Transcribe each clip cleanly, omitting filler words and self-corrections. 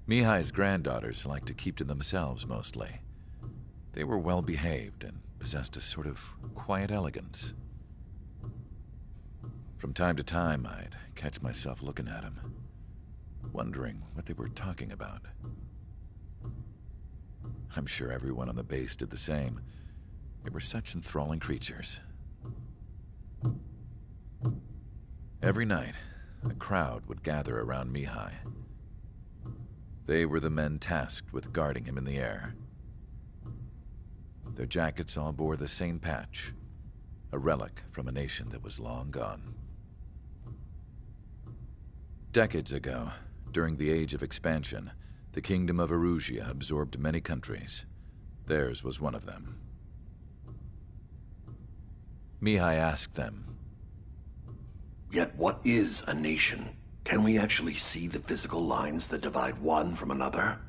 Mihai's granddaughters liked to keep to themselves mostly. They were well behaved and possessed a sort of quiet elegance. From time to time, I'd catch myself looking at them, wondering what they were talking about. I'm sure everyone on the base did the same. They were such enthralling creatures. Every night, a crowd would gather around Mihai. They were the men tasked with guarding him in the air. Their jackets all bore the same patch, a relic from a nation that was long gone. Decades ago, during the Age of Expansion, the Kingdom of Erusia absorbed many countries. Theirs was one of them. Mihai asked them, "Yet what is a nation? Can we actually see the physical lines that divide one from another?"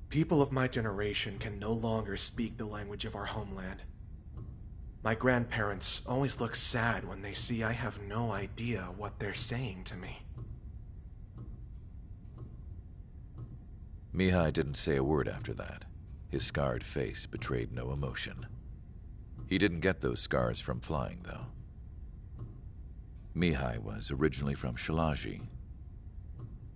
People of my generation can no longer speak the language of our homeland. My grandparents always look sad when they see I have no idea what they're saying to me. Mihai didn't say a word after that. His scarred face betrayed no emotion. He didn't get those scars from flying, though. Mihai was originally from Shalaji.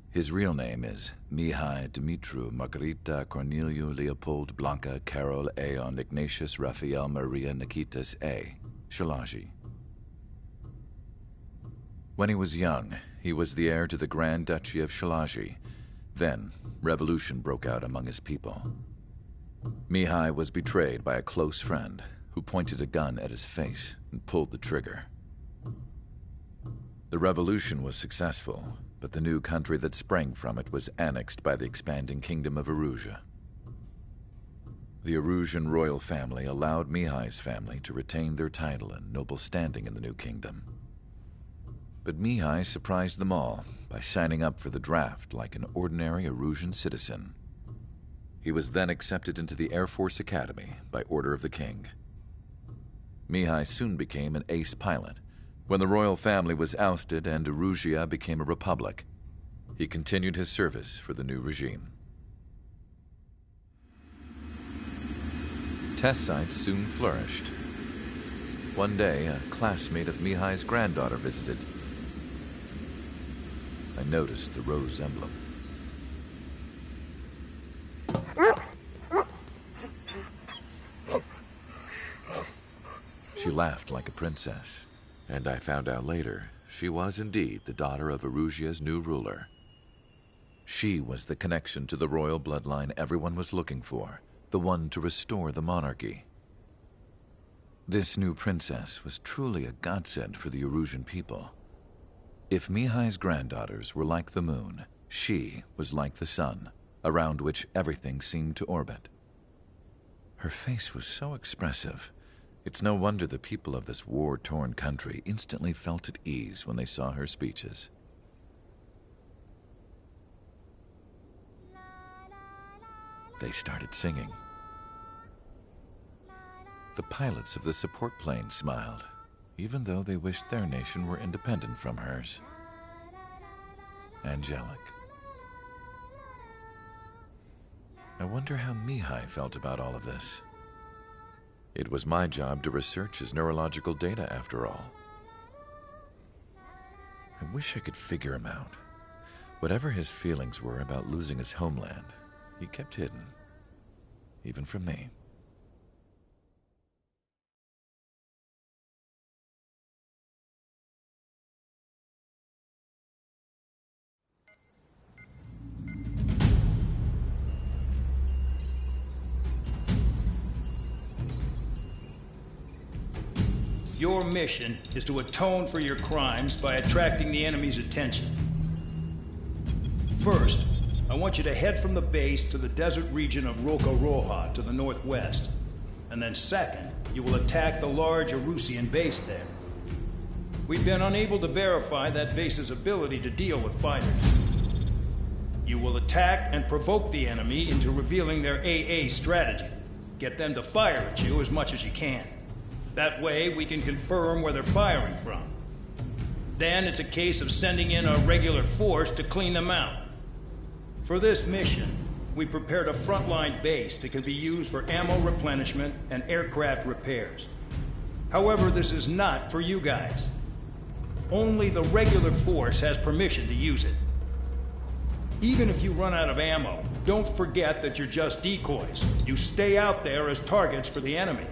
His real name is Mihai Dumitru Margarita Corneliu Leopold Blanca Carol Aeon Ignatius Raphael Maria Nikitas A. Shalaji. When he was young, he was the heir to the Grand Duchy of Shalaji. Then, revolution broke out among his people. Mihai was betrayed by a close friend who pointed a gun at his face and pulled the trigger. The revolution was successful, but the new country that sprang from it was annexed by the expanding Kingdom of Erusia. The Erusian royal family allowed Mihai's family to retain their title and noble standing in the new kingdom. But Mihai surprised them all by signing up for the draft like an ordinary Erusian citizen. He was then accepted into the Air Force Academy by order of the king. Mihai soon became an ace pilot. When the royal family was ousted and Erusia became a republic, he continued his service for the new regime. Test sites soon flourished. One day, a classmate of Mihai's granddaughter visited. I noticed the rose emblem. She laughed like a princess, and I found out later she was indeed the daughter of Erusia's new ruler. She was the connection to the royal bloodline everyone was looking for, the one to restore the monarchy. This new princess was truly a godsend for the Erusian people. If Mihai's granddaughters were like the moon, she was like the sun, around which everything seemed to orbit. Her face was so expressive. It's no wonder the people of this war-torn country instantly felt at ease when they saw her speeches. They started singing. The pilots of the support plane smiled, even though they wished their nation were independent from hers. Angelic. I wonder how Mihai felt about all of this. It was my job to research his neurological data, after all. I wish I could figure him out. Whatever his feelings were about losing his homeland, he kept hidden, even from me. Your mission is to atone for your crimes by attracting the enemy's attention. First, I want you to head from the base to the desert region of Roca Roja to the northwest. And then second, you will attack the large Erusian base there. We've been unable to verify that base's ability to deal with fighters. You will attack and provoke the enemy into revealing their AA strategy. Get them to fire at you as much as you can. That way, we can confirm where they're firing from. Then it's a case of sending in a regular force to clean them out. For this mission, we prepared a frontline base that can be used for ammo replenishment and aircraft repairs. However, this is not for you guys. Only the regular force has permission to use it. Even if you run out of ammo, don't forget that you're just decoys. You stay out there as targets for the enemy.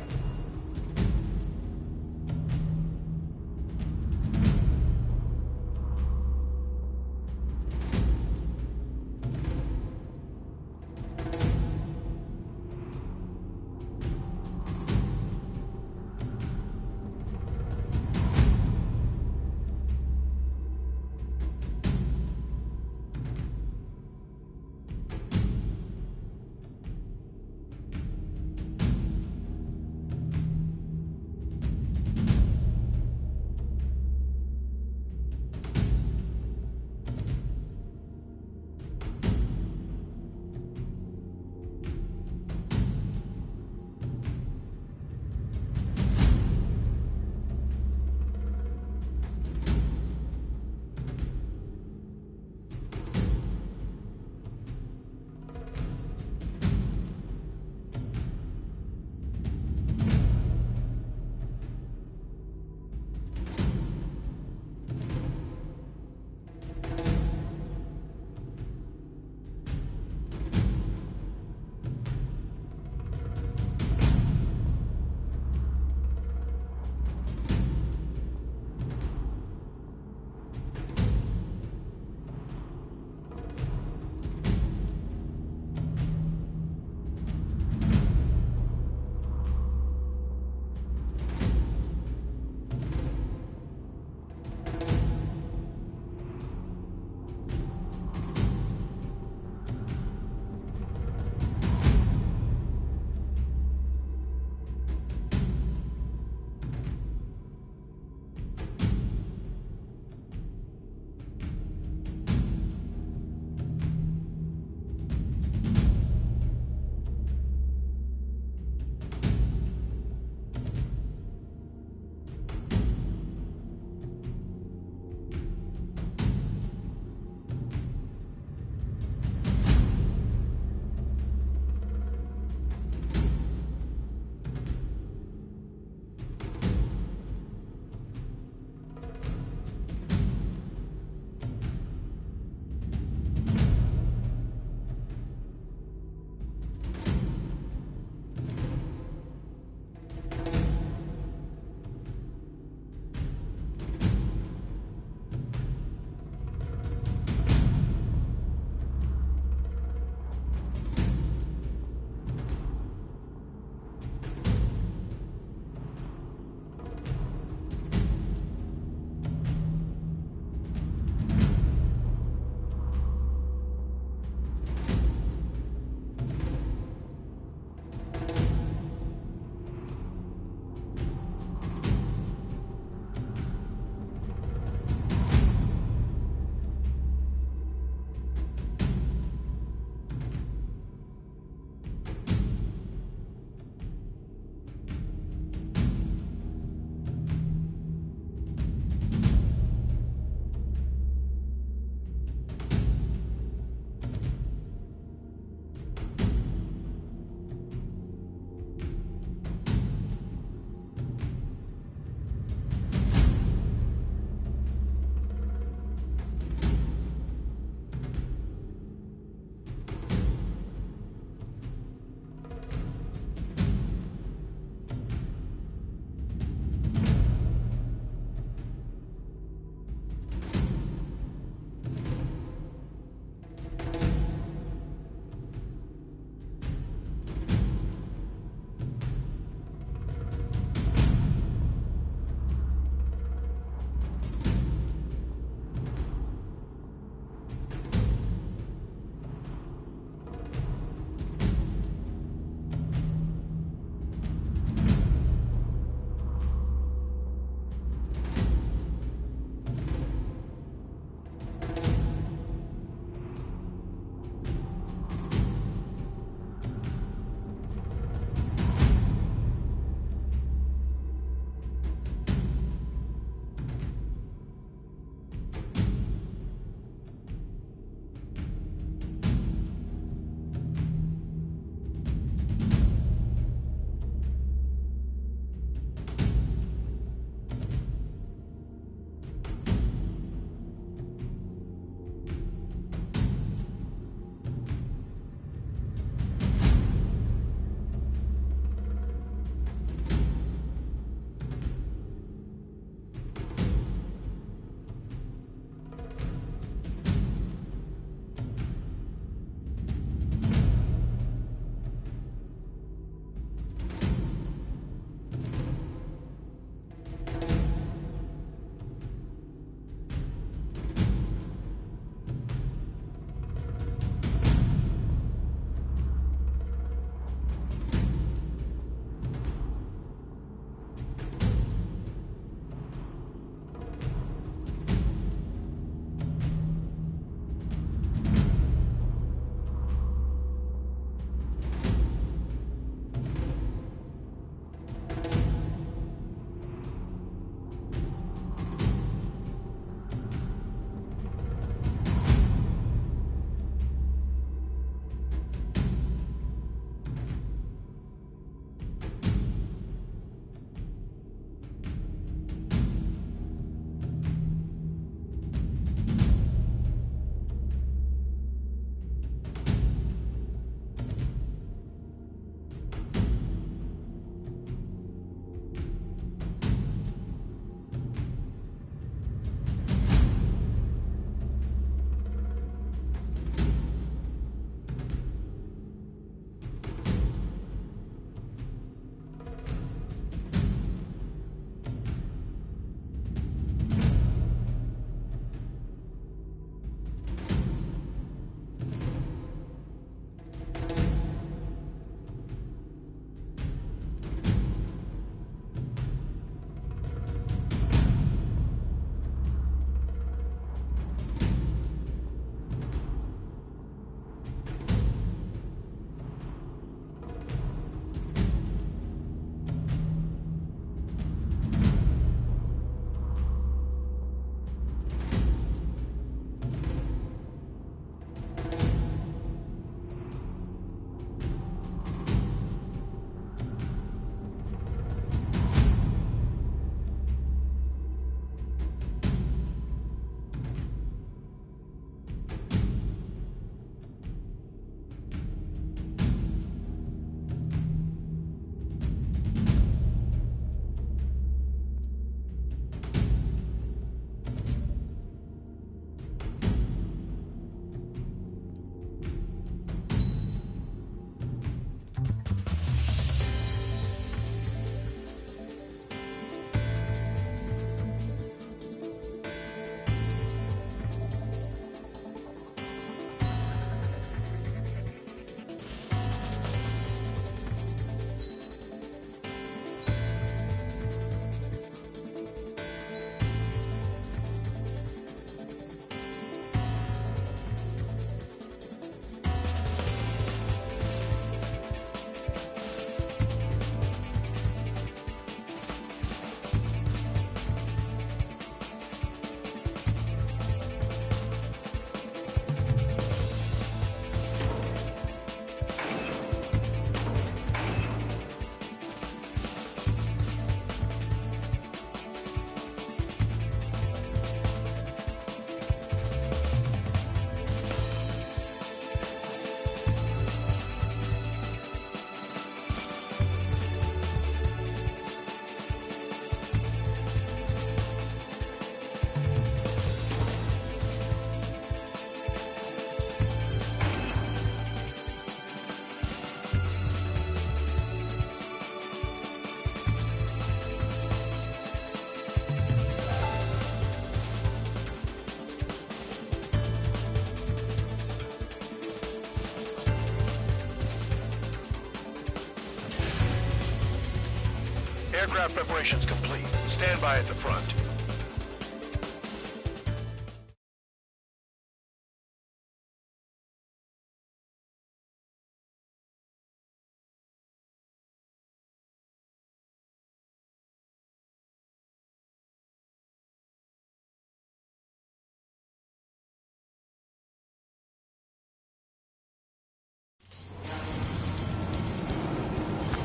Aircraft preparations complete. Stand by at the front.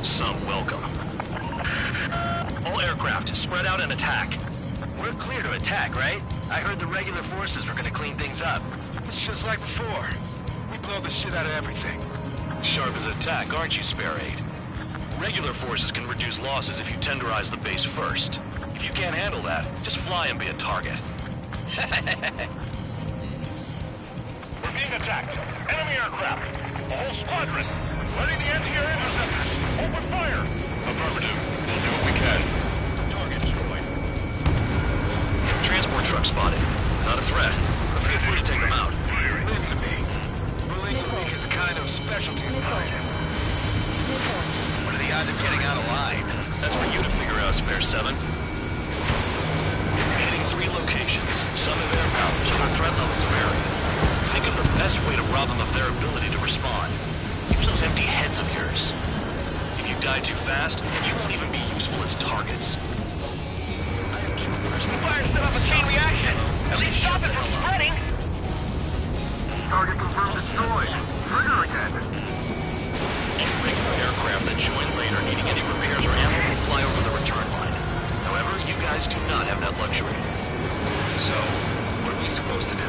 Some welcome. All aircraft, spread out and attack. We're clear to attack, right? I heard the regular forces were gonna clean things up. It's just like before. We blow the shit out of everything. Sharp as attack, aren't you, Spare 8? Regular forces can reduce losses if you tenderize the base first. If you can't handle that, just fly and be a target. We're being attacked. Enemy aircraft. A whole squadron. Ready the anti-air interceptors. Open fire. Affirmative. We'll do what we can. Target destroyed. Transport truck spotted. Not a threat, but feel free to take them out. Believe me. Believe me is a kind of specialty of mine. What are the odds of getting out alive? That's for you to figure out, Spare 7. You're hitting 3 locations. Some have air power, so their threat levels vary. Think of the best way to rob them of their ability to respond. Use those empty heads of yours. If you die too fast, you won't even be useful as targets. I have 2 orders for Fire set off a chain reaction. At least stop it from spreading. Target confirmed destroyed. Trigger again. Any regular aircraft that join later needing any repairs or ammo will fly over the return line. However, you guys do not have that luxury. So, what are we supposed to do?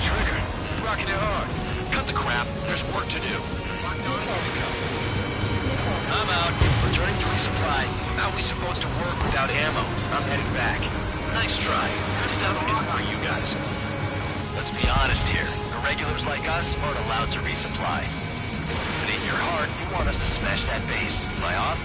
Trigger. Rocking it hard. Cut the crap. There's work to do. I'm out. Returning to resupply. How are we supposed to work without ammo? I'm heading back. Nice try. This stuff isn't for you guys. Let's be honest here. The regulars like us aren't allowed to resupply. But in your heart, you want us to smash that base. Am I off?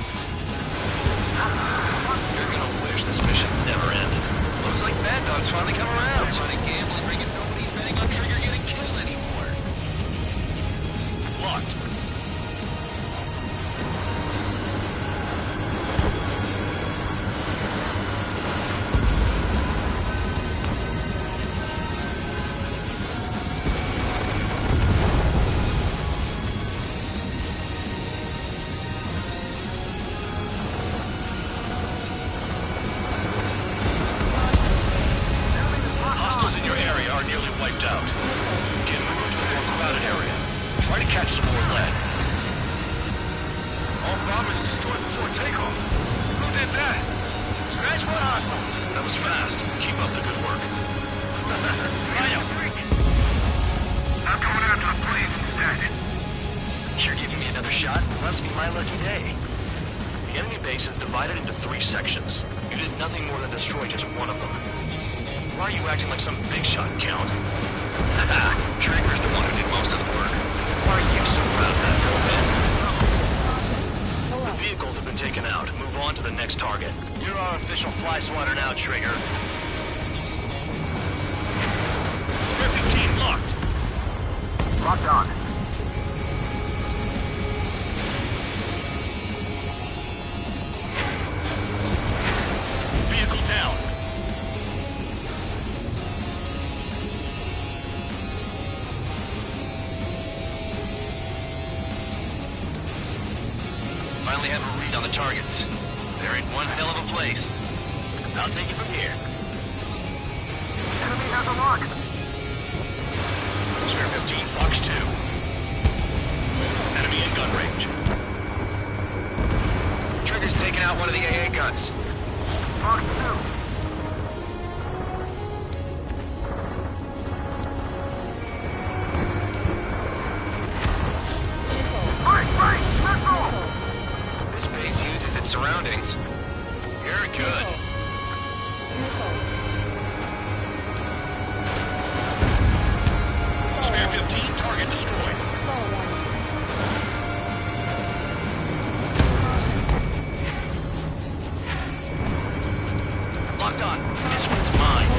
You're gonna wish this mission never ended. Looks like Bad Dog's finally come around. It's not a gambling ring and nobody's betting on Trigger getting killed anymore. Locked. Hostiles in your area are nearly wiped out. Get moved to a more crowded area. Try to catch some more lead. All bombers destroyed before takeoff. Who did that? Scratch one hostile. That was fast. Keep up the good work. Rhino. I'm coming after the planes instead. You're giving me another shot? Must be my lucky day. The enemy base is divided into 3 sections. You did nothing more than destroy just one of them. Why are you acting like some big shot, Count? Haha, Trigger's the one who did most of the work. Why are you so proud of that, Foreman? The vehicles have been taken out. Move on to the next target. You're our official fly swatter now, Trigger. Spare 15 locked. Locked on. Vehicle down. Finally have a read on the targets. They're in one hell of a place. I'll take it from here. Enemy has a lock. Spare 15 Fox 2. Enemy in gun range. Trigger's taking out one of the AA guns. Fox 2. Right, missile! This base uses its surroundings. You're good. Spare 15 target destroyed. Locked on. This one's mine.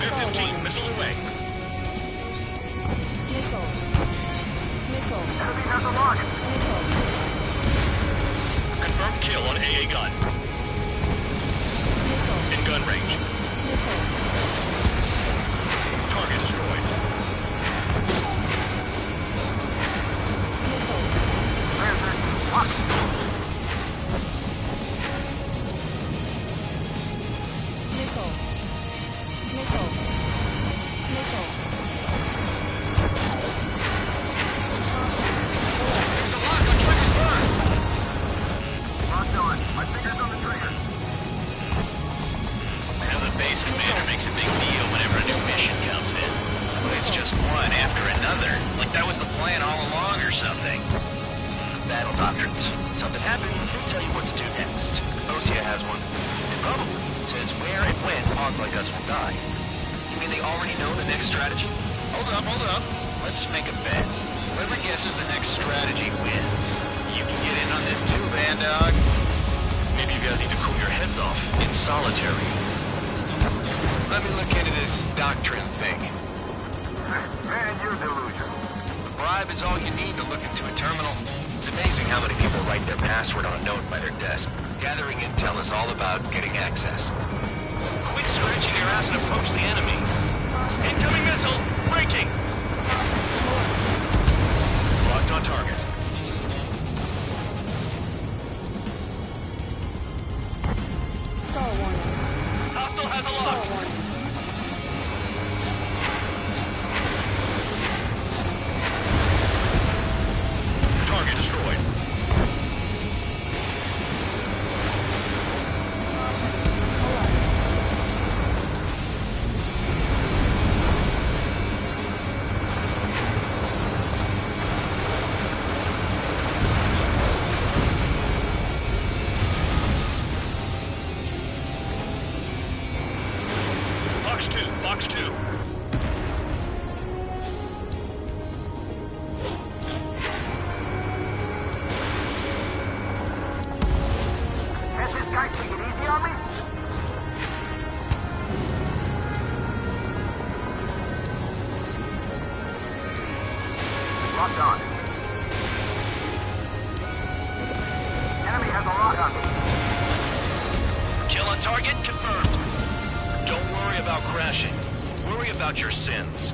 Spare 15, missile away. Missile. Missile. Enemy has a lock. Missile. Confirmed kill on AA gun. Missile. In gun range. Missile. Target destroyed. Missile. Clear 13. Lock. Missile. Missile. Missile. There's a lock on trigger's burn. Locked on. My finger's on the trigger. I know the base commander makes a big deal whenever a new mission comes in. But it's just one after another. Like that was the plan all along or something. Battle doctrines. Something happens, they tell you what to do next. Osia has one. It probably says where and when pawns like us will die. You mean they already know the next strategy? Hold up. Let's make a bet. Whoever guesses the next strategy wins. You can get in on this too, Bandog. Maybe you guys need to cool your heads off in solitary. Let me look into this doctrine thing. And your delusion. The bribe is all you need to look into a terminal. It's amazing how many people write their password on a note by their desk. Gathering intel is all about getting access. Quit scratching your ass and approach the enemy. Incoming missile! Breaking! Locked on target. Star warning. Hostile has a Star lock! warning. Target destroyed. Fox 2. Can't this guy take it easy on me? Locked on. Enemy has a lock on me. Kill on target confirmed. Don't worry about crashing. Worry about your sins.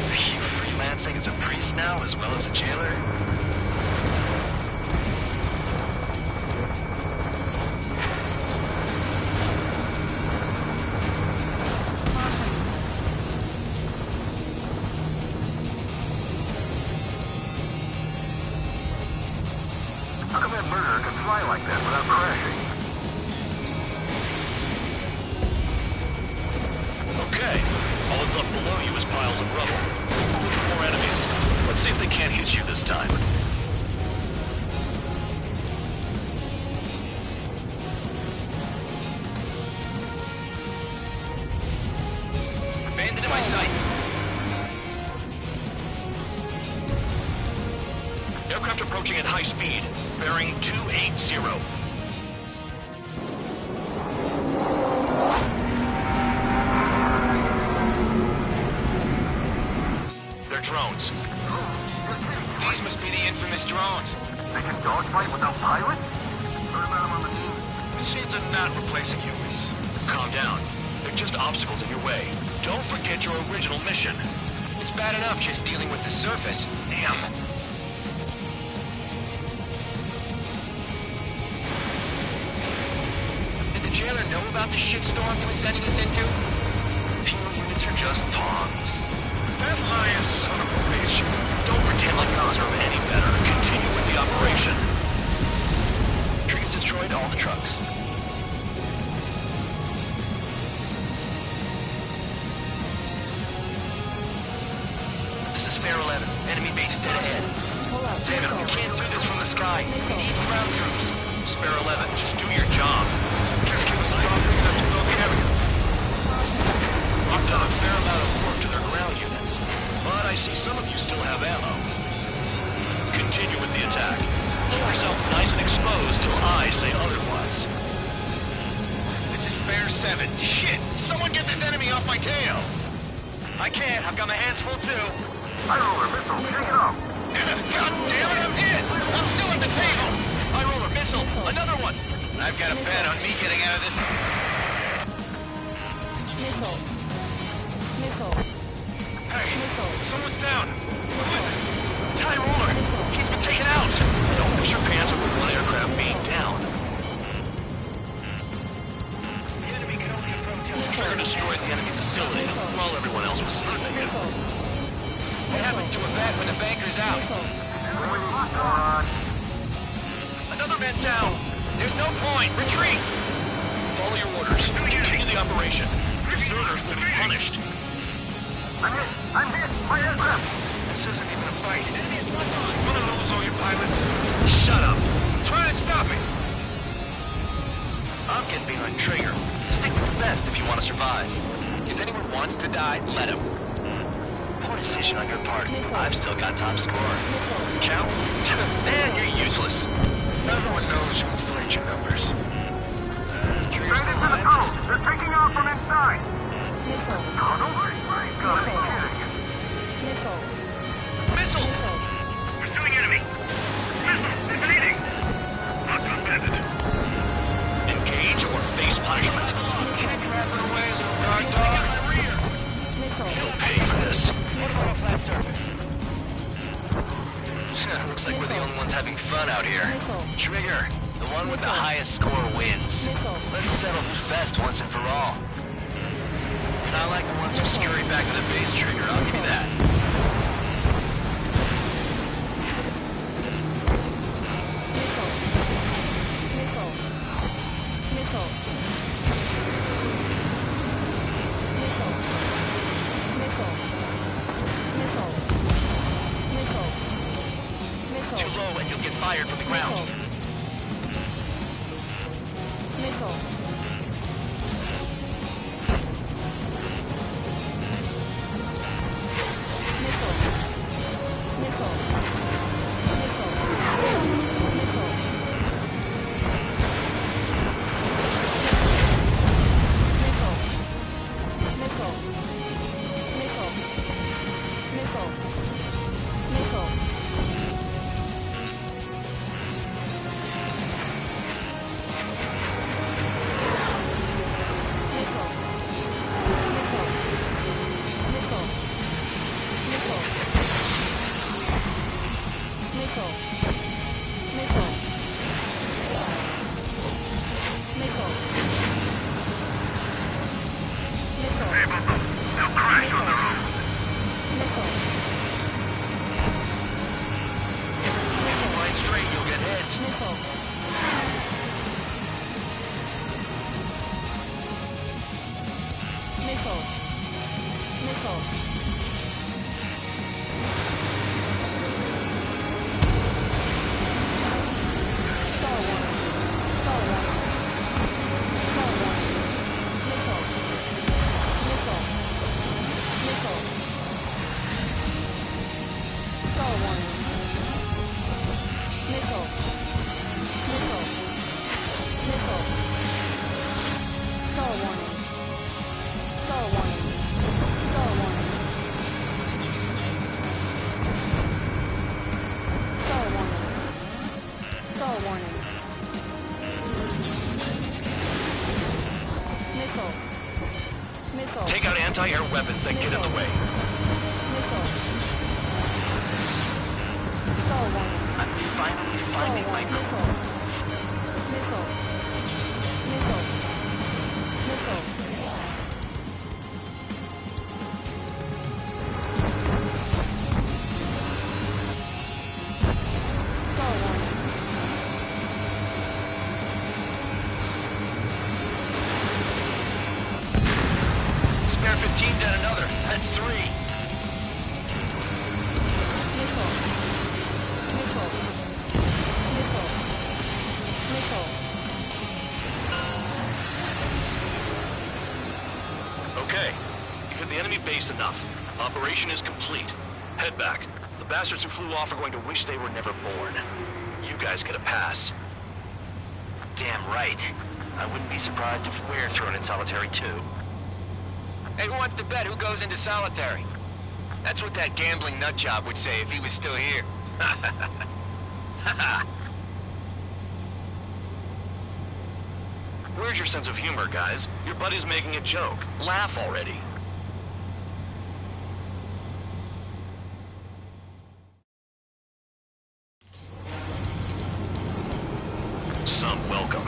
Are you freelancing as a priest now as well as a jailer? How come that murderer can fly like that without crashing? Okay. All that's left below you is piles of rubble. Look for more enemies. Let's see if they can't hit you this time. Abandoned in my sights. Aircraft approaching at high speed. Bearing 280. They're drones. These must be the infamous drones. They can dogfight without pilots? Heard about them on the news. Machines are not replacing humans. Calm down. They're just obstacles in your way. Don't forget your original mission. It's bad enough just dealing with the surface. Damn. Did the jailer know about the shitstorm he was sending us into? Fuel units are just pawns. That lion son of a bitch. Don't pretend like you deserve any better. Continue with the operation. Trees destroyed all the trucks. This is Spare 11. Enemy base dead ahead. Pull out. Damn it, we can't do this from the sky. We need ground troops. Spare 11, just do your job. Just give us a bomb big enough to blow the area. You've done a fair amount of work to their ground units, but I see some of you still have ammo. Continue with the attack. Keep yourself nice and exposed till I say otherwise. 7. Shit! Someone get this enemy off my tail! I can't. I've got my hands full, too. High roller, missile, shake it off. God damn it, I'm hit! I'm still at the table! High roller, missile, another one! I've got a bet on me getting out of this... Missile. Missile. Hey, Missile. someone's down. Who is it? It's High roller. He's been taken out. Don't miss your pants over one aircraft being down. The enemy can only approach us. Trigger destroyed the enemy facility while everyone else was sleeping. What happens to a vet when the banker's out? Another man down. There's no point. Retreat. Follow your orders. Continue the operation. Deserters will be punished. I'm hit. I'm hit. My aircraft. This isn't even a fight. You want to lose all your pilots? Shut up. Try and stop me. I'm getting behind Trigger. Stick with the best if you want to survive. If anyone wants to die, let him. Poor decision on your part. I've still got top score. Count? Man, you're useless. Everyone knows you inflate your numbers. Straight into the tunnel. They're taking off from inside. Missile. Tunnel? My God, are you kidding? Missile. Missile! Missile. Pursuing enemy. Missile, it's leading. Not suspended. Engage or face punishment. Can't grab it away, little guard dog. Missile. You'll pay for this. What about a flat surface? Looks like we're the only ones having fun out here. Missile. Trigger, the one with the highest score wins. Missile. Let's settle who's best once and for all. Not like the ones who scurry back to the base, Trigger, I'll give you that. Missile. Missile. Missile. Missile. Missile. Missile. Missile. Missile. Too low and you'll get fired from the ground. Missile. Take out anti-air weapons that get in the way. I'm finally finding my crew. Spare 15 down another. That's 3. Okay, you've hit the enemy base enough. Operation is complete. Head back. The bastards who flew off are going to wish they were never born. You guys get a pass. Damn right. I wouldn't be surprised if we're thrown in solitary too. Hey, who wants to bet who goes into solitary? That's what that gambling nutjob would say if he was still here. Where's your sense of humor, guys? Your buddy's making a joke. Laugh already. Some welcome.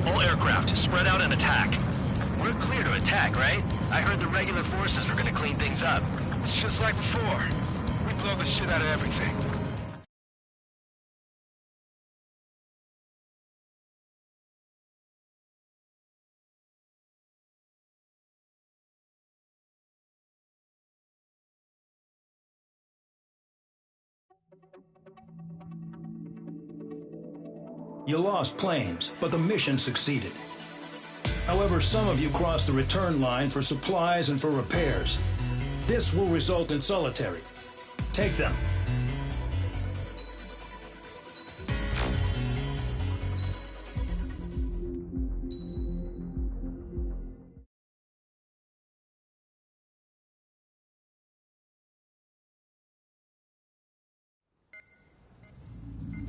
All aircraft, spread out and attack. We're clear to attack, right? I heard the regular forces were gonna clean things up. It's just like before. We blow the shit out of everything. You lost planes, but the mission succeeded. However, some of you crossed the return line for supplies and for repairs. This will result in solitary. Take them.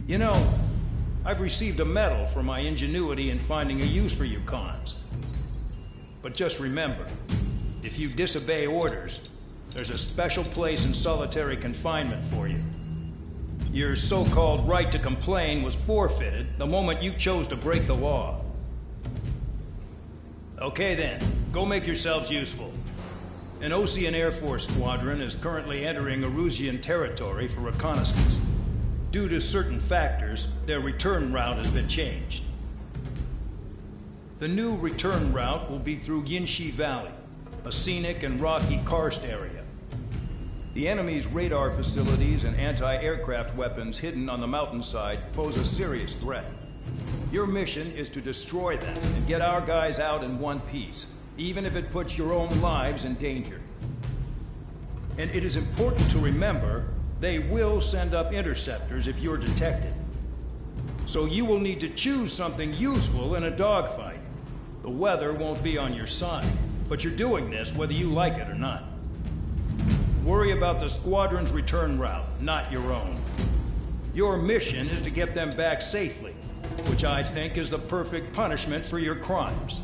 You know, I've received a medal for my ingenuity in finding a use for you cons. But just remember, if you disobey orders, there's a special place in solitary confinement for you. Your so-called right to complain was forfeited the moment you chose to break the law. Okay then, go make yourselves useful. An Osean Air Force squadron is currently entering Erusian territory for reconnaissance. Due to certain factors, their return route has been changed. The new return route will be through Yinshi Valley, a scenic and rocky karst area. The enemy's radar facilities and anti-aircraft weapons hidden on the mountainside pose a serious threat. Your mission is to destroy them and get our guys out in one piece, even if it puts your own lives in danger. And it is important to remember they will send up interceptors if you're detected. So you will need to choose something useful in a dogfight. The weather won't be on your side, but you're doing this whether you like it or not. Worry about the squadron's return route, not your own. Your mission is to get them back safely, which I think is the perfect punishment for your crimes.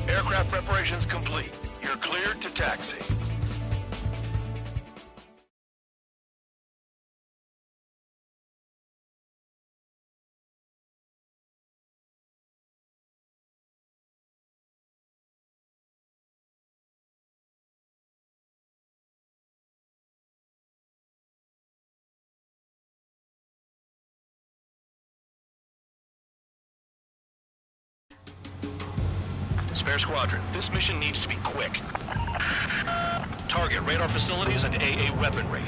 Aircraft preparations complete. You're cleared to taxi. Spare Squadron, this mission needs to be quick. Target radar facilities and AA weaponry.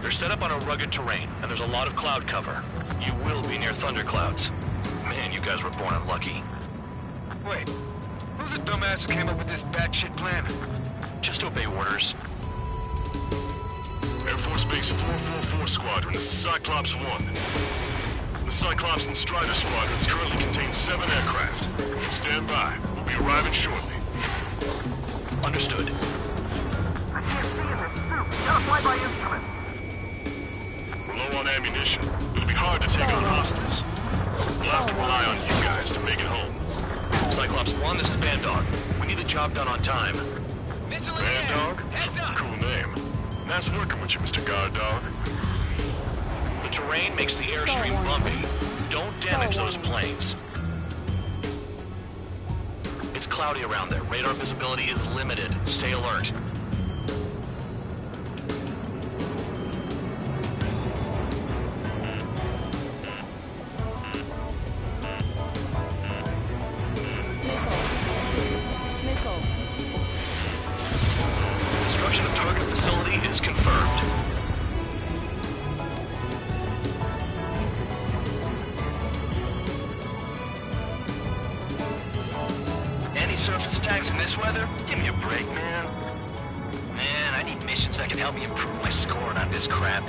They're set up on a rugged terrain, and there's a lot of cloud cover. You will be near thunderclouds. Man, you guys were born unlucky. Wait, who's the dumbass who came up with this batshit plan? Just obey orders. Air Force Base 444 Squadron, this is Cyclops 1. The Cyclops and Strider squadrons currently contain 7 aircraft. Stand by. We'll be arriving shortly. Understood. I can't see in this suit. Gotta fly by instrument. We're low on ammunition. It'll be hard to take on hostiles. We'll have to rely on you guys to make it home. Cyclops 1, this is Bandog. We need the job done on time. Bandog? Heads up! Cool name. Nice working with you, Mr. Guard Dog. The terrain makes the airstream bumpy. Don't damage those planes. It's cloudy around there. Radar visibility is limited. Stay alert. Missile. Destruction of target facility is confirmed. Any surface attacks in this weather? Give me a break, man. Man, I need missions that can help me improve my scoring on this crap.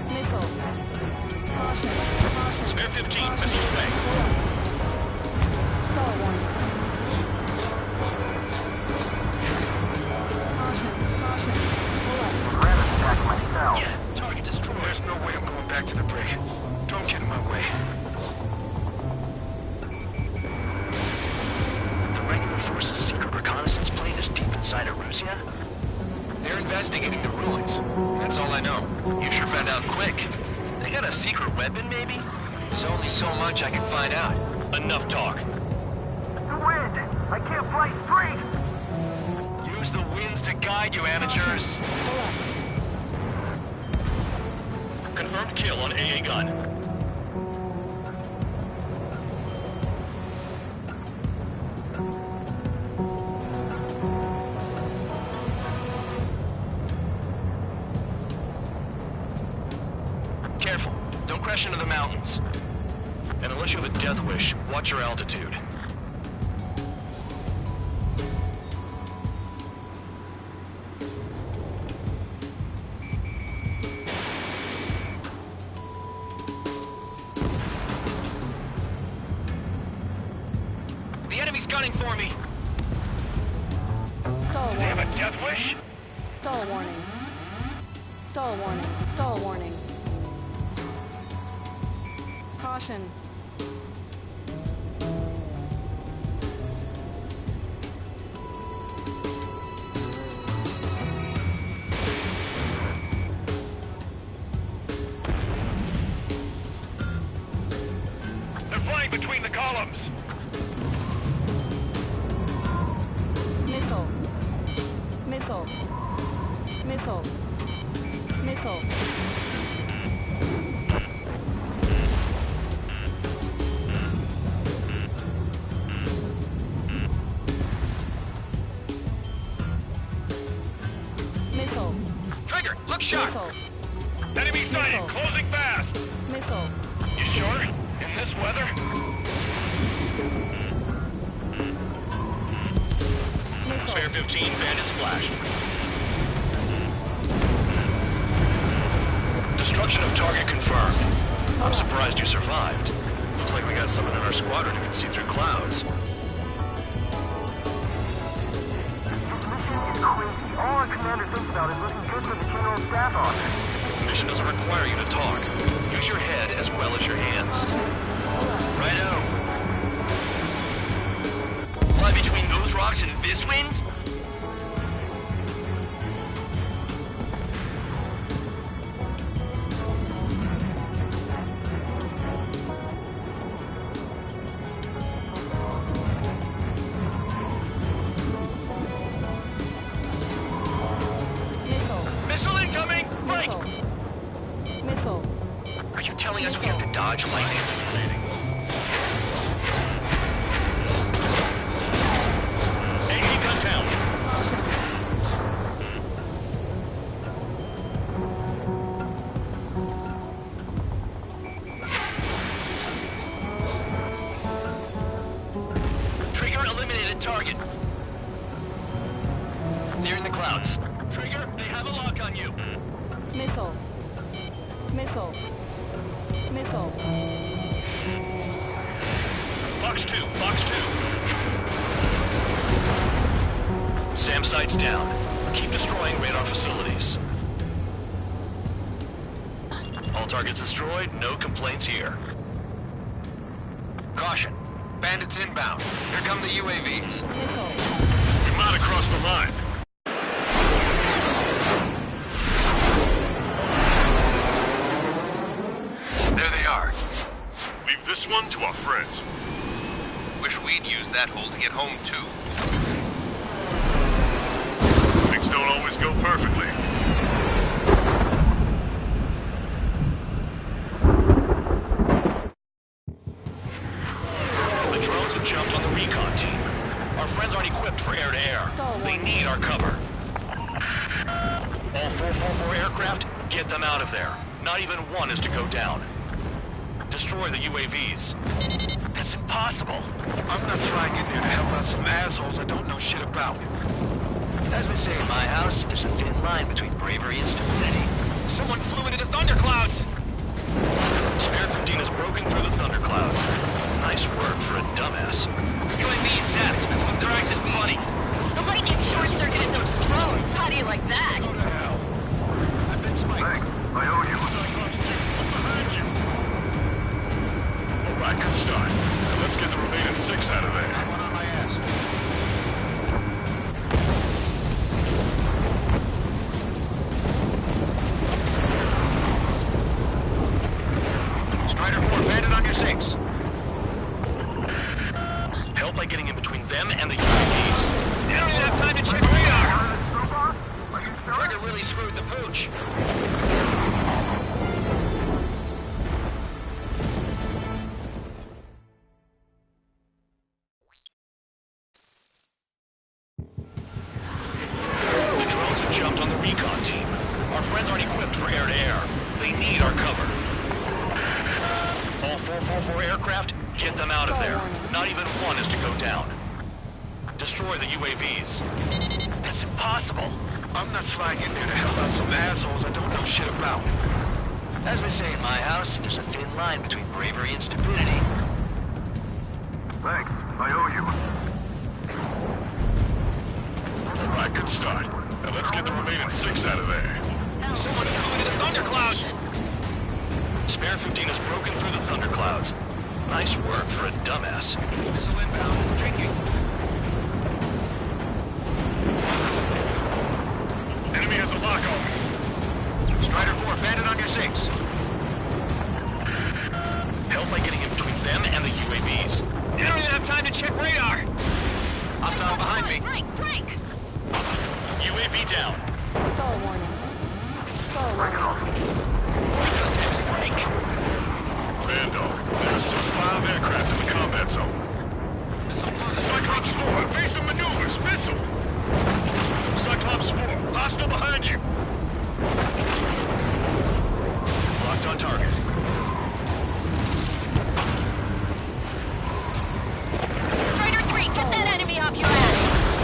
Missile. Caution. Spare 15, missile away. Stall warning. Caution. Pull up. Yeah, target destroyed. There's no way I'm going back to the brig. Don't get in my way. The regular force's secret reconnaissance plane is deep inside Erusia? They're investigating the ruins. That's all I know. You sure found out quick. They got a secret weapon, maybe? There's only so much I can find out. Enough talk. The wind! I can't fly straight! Use the winds to guide you, amateurs. Pull up. Confirmed kill on AA gun. Careful. Don't crash into the mountains. And unless you have a death wish, watch your altitude. The enemy's gunning for me. Stall Do you have warning. a death wish? Stall warning. Stall warning. Stall warning. Caution. They're flying between the columns. Missile. Missile. Missile. Missile. Missile. Trigger, look sharp. Missile. Enemy sighting, Missile. closing fast. Missile. You sure? In this weather? Spare 15, bandit splashed. Destruction of target confirmed. I'm surprised you survived. Looks like we got someone in our squadron who can see through clouds. All our commander thinks about is looking good for the general staff office. Mission doesn't require you to talk. Use your head as well as your hands. Righto. Fly between those rocks and this wind? Missile. Missile incoming! Break! Missile. Missile. Are you telling us we have to dodge lightning? AA gun down. Trigger eliminated target. They're in the clouds. Trigger, they have a lock on you. Missile. Missile. Missile. Fox 2, Fox 2. SAM site's down. Keep destroying radar facilities. All targets destroyed, no complaints here. Caution. Bandits inbound. Here come the UAVs. We might have crossed the line. There they are. Leave this one to our friends. Wish we'd used that hole to get home, too. Things don't always go perfectly. The drones have jumped on the recon team. Our friends aren't equipped for air-to-air. They need our cover. All 444 aircraft, get them out of there. Not even one is to go down. Destroy the UAVs. That's impossible. I'm not flying in there to help out some assholes I don't know shit about. As they say in my house, there's a thin line between bravery and stupidity. Someone flew into the thunderclouds! Spare 15 is broken through the thunderclouds. Nice work for a dumbass. UAVs zapped. They're acting funny. The lightning short-circuited those drones. How do you like that? Go to hell. I've been spiked. Thanks. I owe you. Behind you. All right, good start. Now let's get the remaining 6 out of there. One on my ass. Strider 4, bandit on your 6. Help by getting in between them and the UAVs. They don't even have time to check radar! Trigger really screwed the pooch. The drones have jumped on the recon team. Our friends aren't equipped for air-to-air. They need our cover. All 444 aircraft, get them out of there. Not even one is to go down. Destroy the UAVs. That's impossible. I'm not flying in there to help out some assholes I don't know shit about. As they say in my house, there's a thin line between bravery and stupidity. Thanks. I owe you. All right, good start. Now let's get the remaining 6 out of there. Someone flew into the thunderclouds! Spare 15 has broken through the thunderclouds. Nice work for a dumbass. Missile inbound. Drinking. Enemy has a lock on me. Strider 4, bandit on your 6. Help by getting in between them and the UAVs. They don't even have time to check radar! Hostile behind me. Break! UAV down. Stall warning. Stall warning. Randall, there are still 5 aircraft in the combat zone. Cyclops 4, evasive maneuvers, missile! Cyclops 4, hostile behind you! Locked on target. Strider 3, get that enemy off your ass!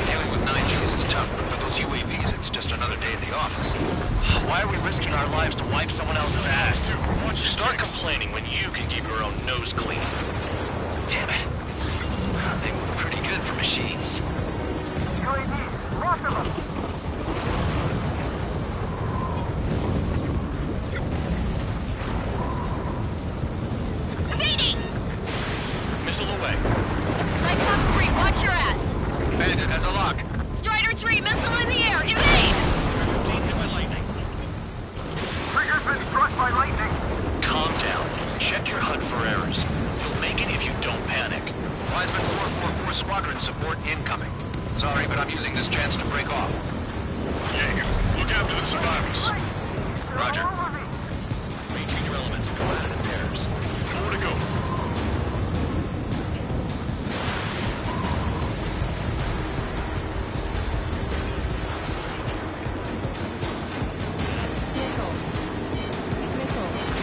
Dealing with 9Gs is tough, but for those UAVs, it's just another day at the office. Why are we risking our lives to wipe someone else's ass? Start complaining when you can keep your own nose clean. Damn it. They move pretty good for machines. Evading! Missile away. Cyclops 3, watch your ass! Bandit has a lock. Strider 3, missile in the air, evade! 15 hit by lightning. Trigger's been struck by lightning! Calm down. Check your HUD for errors. You'll make it if you don't panic. Wiseman 444 squadron support incoming. Sorry, but I'm using this chance to break off. Jaeger, look after the survivors. Roger. Maintain your elements and go at it in pairs. More to go.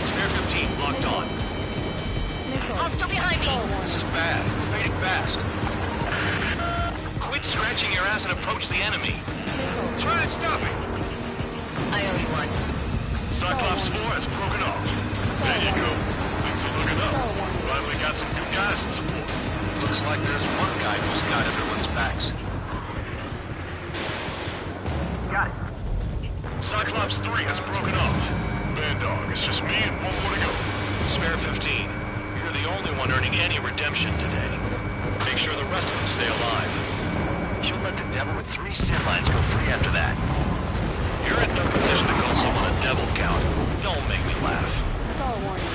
Spare 15 locked on. Hostile behind me! This is bad. Fading fast. Quit scratching your ass and approach the enemy. Try and stop it. I owe you one. Cyclops 4 has broken off. There you go. Things are looking up. Finally got some new guys in support. Looks like there's one guy who's got everyone's backs. Got it. Cyclops 3 has broken off. Bandog, it's just me and one more to go. Spare 15. You're the only one earning any redemption today. Make sure the rest of them stay alive. You'll let the devil with 3 sin lines go free after that. You're in no position to call someone a devil, Count. Don't make me laugh. Stall warning.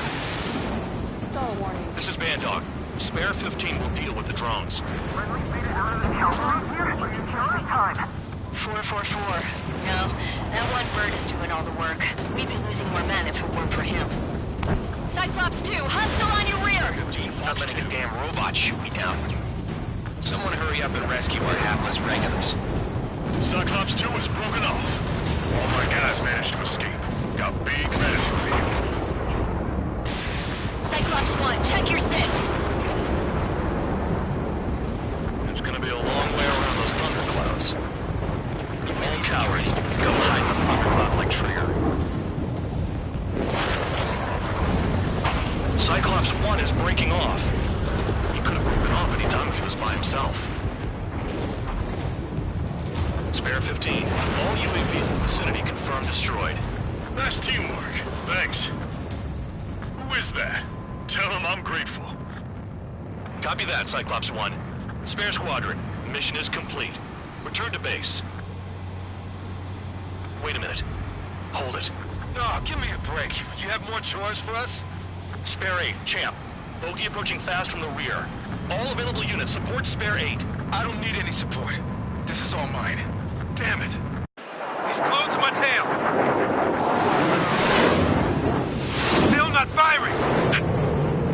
Stall warning. This is Bandog. Spare 15 will deal with the drones. Friendly made it out of the shelter. Seriously, it's killing time. 444. No, that one bird is doing all the work. We'd be losing more men if it weren't for him. Cyclops 2, hostile on your rear! 15, Not Fox letting 2. a damn robot shoot me down. Someone hurry up and rescue our hapless regulars. Cyclops 2 has broken off. All my guys managed to escape. Got big medicine for you. Cyclops 1, check your sits! It's gonna be a long way around those thunderclouds. All cowards, go hide in the thunderclouds like Trigger. Cyclops 1 is breaking off. He could have broken off any time if he was by himself. Spare 15. All UAVs in the vicinity confirmed destroyed. Nice teamwork. Thanks. Who is that? Tell him I'm grateful. Copy that, Cyclops 1. Spare Squadron, mission is complete. Return to base. Wait a minute. Hold it. Oh, give me a break. You have more chores for us? Spare 8, Champ. Bogey approaching fast from the rear. All available units support Spare 8. I don't need any support. This is all mine. Damn it. He's glued to my tail. Still not firing.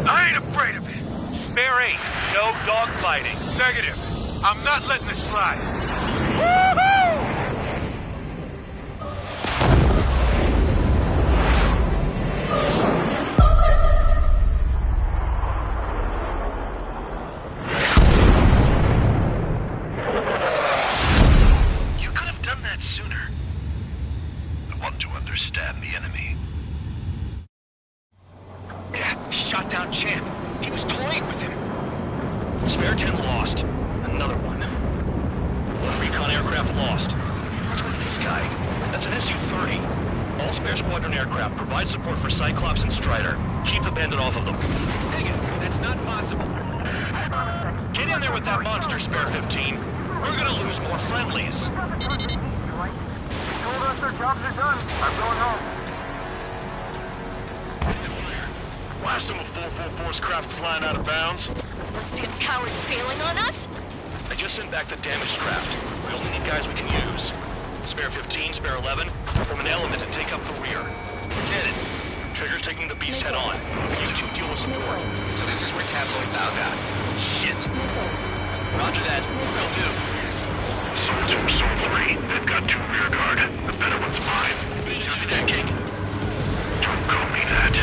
I ain't afraid of it. Spare 8. No dogfighting. Negative. I'm not letting this slide. Woohoo! Sooner. I want to understand the enemy. Yeah, shot down Champ. He was toying with him. Spare 10 lost. Another one. One recon aircraft lost. What's with this guy? That's an Su-30. All Spare Squadron aircraft provide support for Cyclops and Strider. Keep the bandit off of them. Negative. That's not possible. Get in there with that monster, Spare 15. We're gonna lose more friendlies. They told us their jobs are done. I'm going home. Why are some of 444's craft flying out of bounds? Those damn cowards bailing on us? I just sent back the damaged craft. We only need guys we can use. Spare 15, Spare 11, form an element and take up the rear. Get it. Trigger's taking the beast head on. You two deal with support. So this is where Tabloid bows out. Shit. Roger that. Will do. Soldier, Soul 3. They've got 2 rear guard. The better one's mine. Copy that, King. Don't call me that.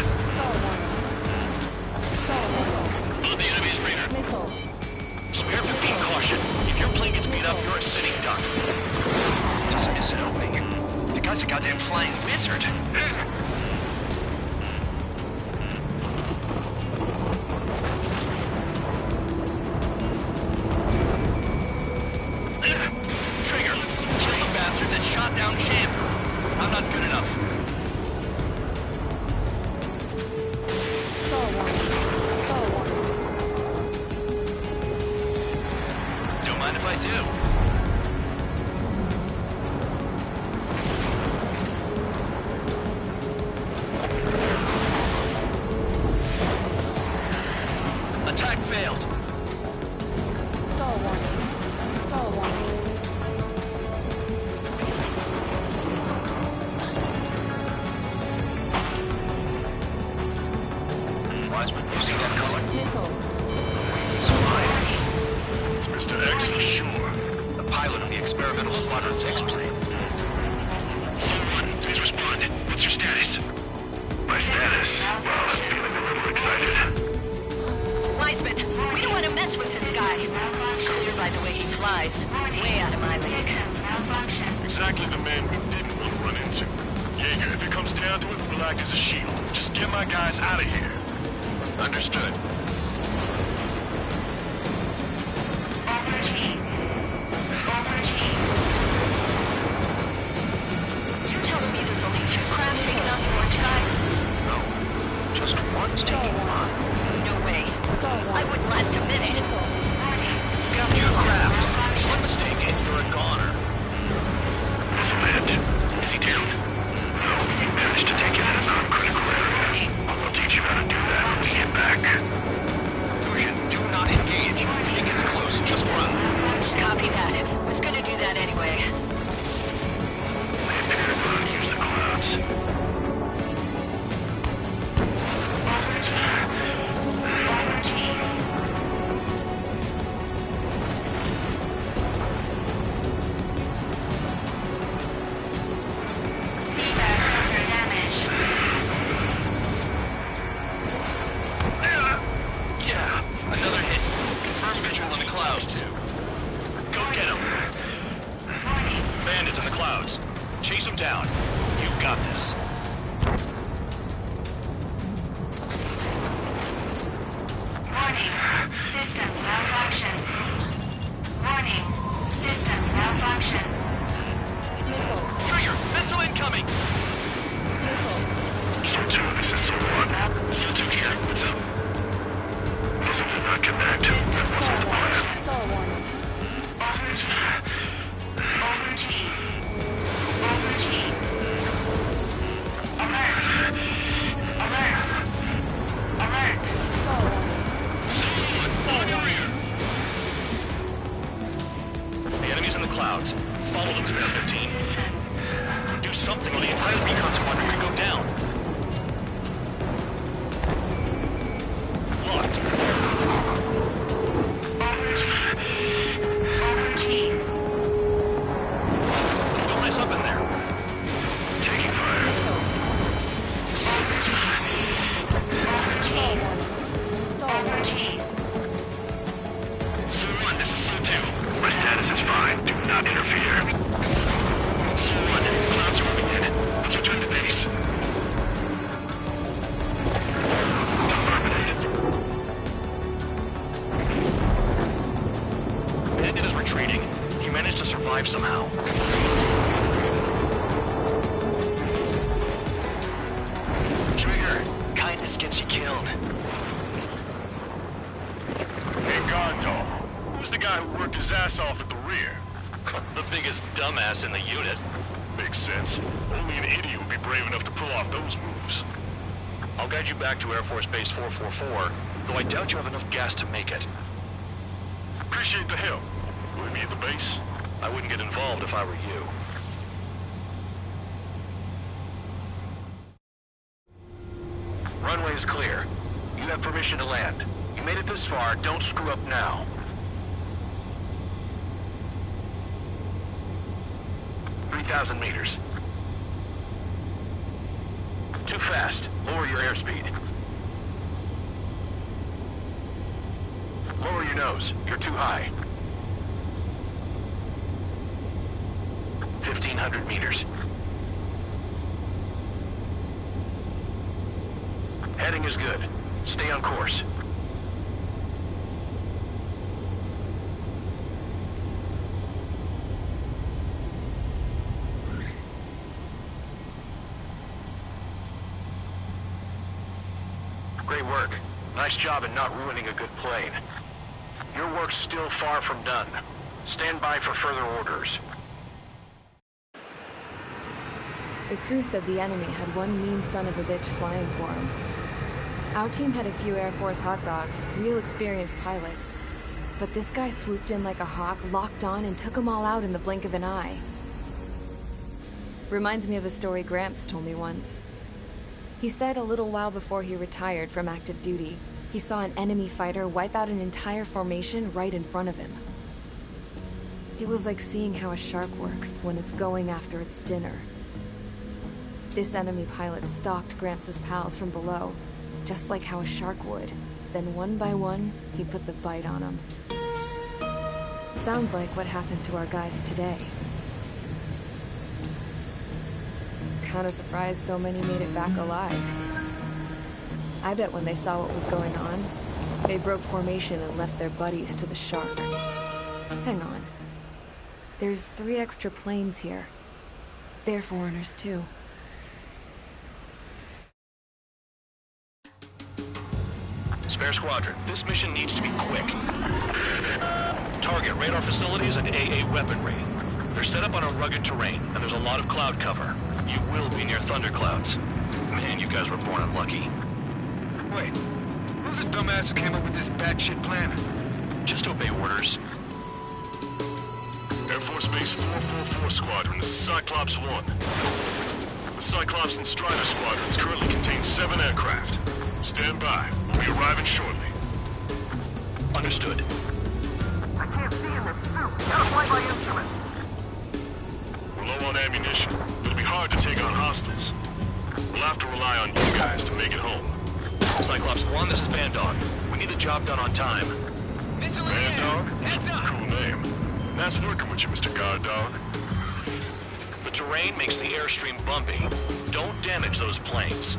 Load the enemy's radar. Missile. Spare 15, caution. If your plane gets beat up, you're a sitting duck. Just miss an opening. The guy's a goddamn flying wizard. Trigger, kill the bastard that shot down Champ. I'm not good enough. Stall warning. Stall warning. Don't mind if I do. Attack failed. Stall warning. Stall warning. Wiseman, you see that color? Missile. It's mine. It's Mr. X for sure. The pilot of the experimental squadron's X-plane. Someone, please respond. What's your status? My status? Well, I'm feeling a little excited. Wiseman, we don't want to mess with this guy. It's clear by the way he flies. Way out of my league. Exactly the man we didn't want to run into. Jaeger, if it comes down to it, we'll act as a shield. Just get my guys out of here. Understood. clouds. Go get him. Bandits in the clouds. Chase them down. You've got this. Warning. System malfunction. Warning. System malfunction. Trigger! Missile incoming! SEAL-2, this is SEAL-1. SEAL-2 here. What's up? Missile did not connect. That wasn't the plan. Stall warning. Overheat. Overheat. Alert. Alert. Alert. Stall warning. On your rear! The enemy's in the clouds. Follow them, Spare 15. Do something or the entire recon squadron could go down. Locked. Overheat. Don't mess up in there. Taking fire. Overheat. SEAL-1, this is SEAL-2. My status is fine. Do not interfere. SEAL-1, clouds are moving in. Let's return to base. Bandit is retreating. He managed to survive somehow. Trigger, kindness gets you killed. Hey, guard dog. Who's the guy who worked his ass off at the rear? The biggest dumbass in the unit. Makes sense. Only an idiot would be brave enough to pull off those moves. I'll guide you back to Air Force Base 444, though I doubt you have enough gas to make it. Appreciate the help. Will we be at the base? I wouldn't get involved if I were you. Runway is clear. You have permission to land. You made it this far, don't screw up now. .3,000 meters. Too fast. Lower your airspeed. Lower your nose. You're too high. 1,500 meters. Heading is good. Stay on course. Great work. Nice job in not ruining a good plane. Your work's still far from done. Stand by for further orders. The crew said the enemy had one mean son of a bitch flying for him. Our team had a few Air Force hot dogs, real experienced pilots. But this guy swooped in like a hawk, locked on, and took them all out in the blink of an eye. Reminds me of a story Gramps told me once. He said a little while before he retired from active duty, he saw an enemy fighter wipe out an entire formation right in front of him. It was like seeing how a shark works when it's going after its dinner. This enemy pilot stalked Gramps' pals from below, just like how a shark would. Then one by one, he put the bite on them. Sounds like what happened to our guys today. Kinda surprised so many made it back alive. I bet when they saw what was going on, they broke formation and left their buddies to the shark. Hang on. There's 3 extra planes here. They're foreigners too. Spare Squadron, this mission needs to be quick. Target radar facilities and AA weaponry. They're set up on a rugged terrain, and there's a lot of cloud cover. You will be near thunderclouds. Man, you guys were born unlucky. Wait, who's the dumbass who came up with this batshit plan? Just obey orders. Air Force Base 444 Squadron, this is Cyclops 1. The Cyclops and Strider Squadrons currently contain 7 aircraft. Stand by. We'll be arriving shortly. Understood. I can't see in this suit. Gotta fly by instrument. We're low on ammunition. It'll be hard to take on hostiles. We'll have to rely on you guys to make it home. Cyclops 1, this is Bandog. We need the job done on time. Bandog? Nice working with you, Mr. Guard Dog. The terrain makes the airstream bumpy. Don't damage those planes.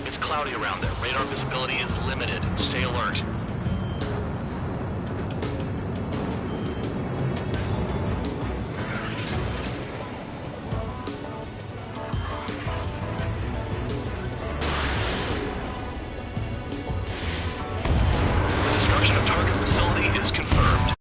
It's cloudy around there. Radar visibility is limited. Stay alert. Destruction of target facility is confirmed.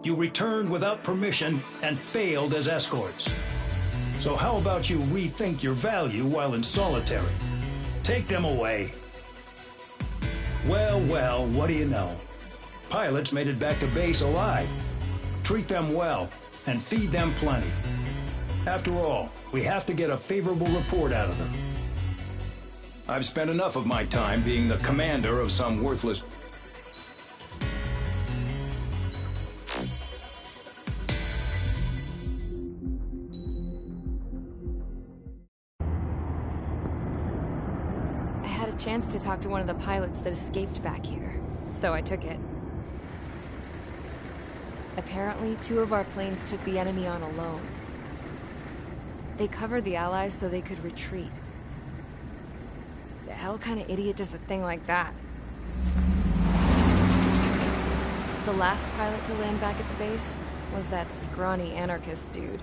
You returned without permission and failed as escorts. So how about you rethink your value while in solitary? Take them away. Well, well, what do you know? Pilots made it back to base alive. Treat them well, and feed them plenty. After all, we have to get a favorable report out of them. I've spent enough of my time being the commander of some worthless... Chance to talk to one of the pilots that escaped back here, so I took it. Apparently, 2 of our planes took the enemy on alone. They covered the Allies so they could retreat. The hell kind of idiot does a thing like that? The last pilot to land back at the base was that scrawny anarchist dude.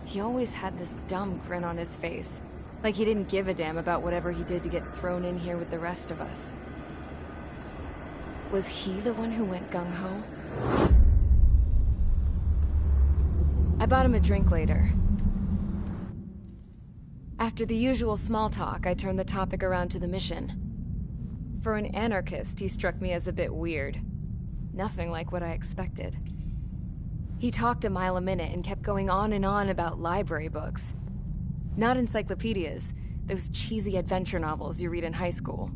He always had this dumb grin on his face. Like he didn't give a damn about whatever he did to get thrown in here with the rest of us. Was he the one who went gung-ho? I bought him a drink later. After the usual small talk, I turned the topic around to the mission. For an anarchist, he struck me as a bit weird. Nothing like what I expected. He talked a mile a minute and kept going on and on about library books. Not encyclopedias, those cheesy adventure novels you read in high school.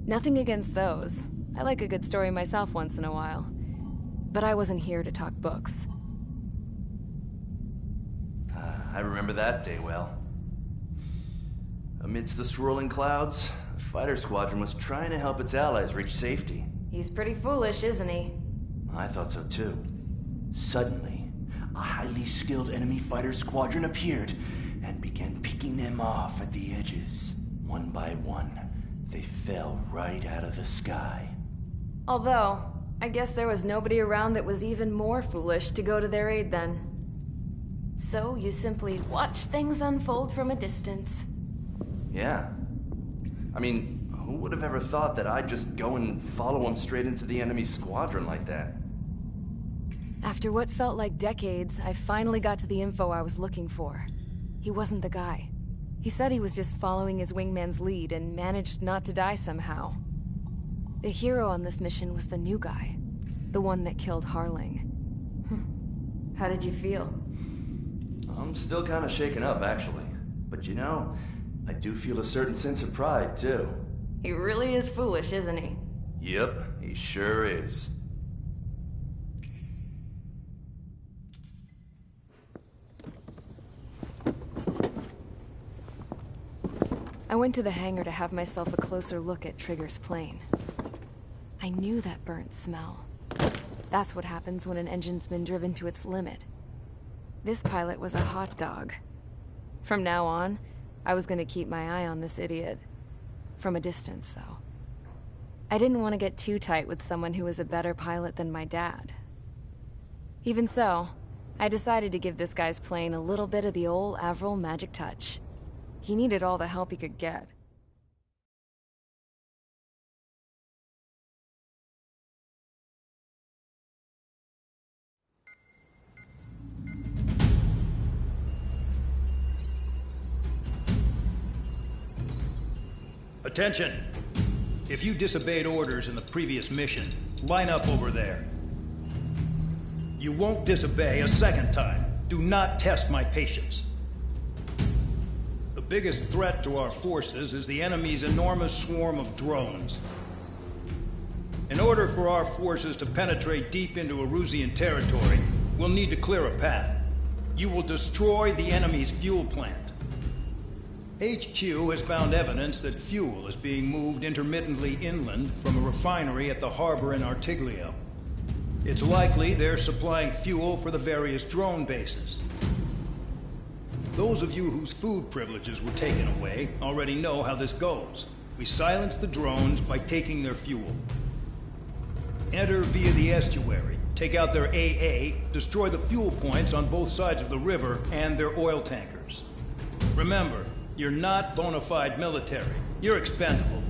Nothing against those. I like a good story myself once in a while. But I wasn't here to talk books. I remember that day well. Amidst the swirling clouds, the fighter squadron was trying to help its allies reach safety. He's pretty foolish, isn't he? I thought so too. Suddenly, a highly skilled enemy fighter squadron appeared and began picking them off at the edges. One by one, they fell right out of the sky. Although, I guess there was nobody around that was even more foolish to go to their aid then. So you simply watch things unfold from a distance. Yeah. I mean, who would have ever thought that I'd just go and follow them straight into the enemy squadron like that? After what felt like decades, I finally got to the info I was looking for. He wasn't the guy. He said he was just following his wingman's lead and managed not to die somehow. The hero on this mission was the new guy. The one that killed Harling. How did you feel? I'm still kind of shaken up, actually. But you know, I do feel a certain sense of pride, too. He really is foolish, isn't he? Yep, he sure is. I went to the hangar to have myself a closer look at Trigger's plane. I knew that burnt smell. That's what happens when an engine's been driven to its limit. This pilot was a hot dog. From now on, I was going to keep my eye on this idiot. From a distance, though. I didn't want to get too tight with someone who was a better pilot than my dad. Even so, I decided to give this guy's plane a little bit of the old Avril magic touch. He needed all the help he could get. Attention! If you disobeyed orders in the previous mission, line up over there. You won't disobey a second time. Do not test my patience. The biggest threat to our forces is the enemy's enormous swarm of drones. In order for our forces to penetrate deep into Erusian territory, we'll need to clear a path. You will destroy the enemy's fuel plant. HQ has found evidence that fuel is being moved intermittently inland from a refinery at the harbor in Artiglio. It's likely they're supplying fuel for the various drone bases. Those of you whose food privileges were taken away already know how this goes. We silence the drones by taking their fuel. Enter via the estuary, take out their AA, destroy the fuel points on both sides of the river and their oil tankers. Remember, you're not bona fide military. You're expendable.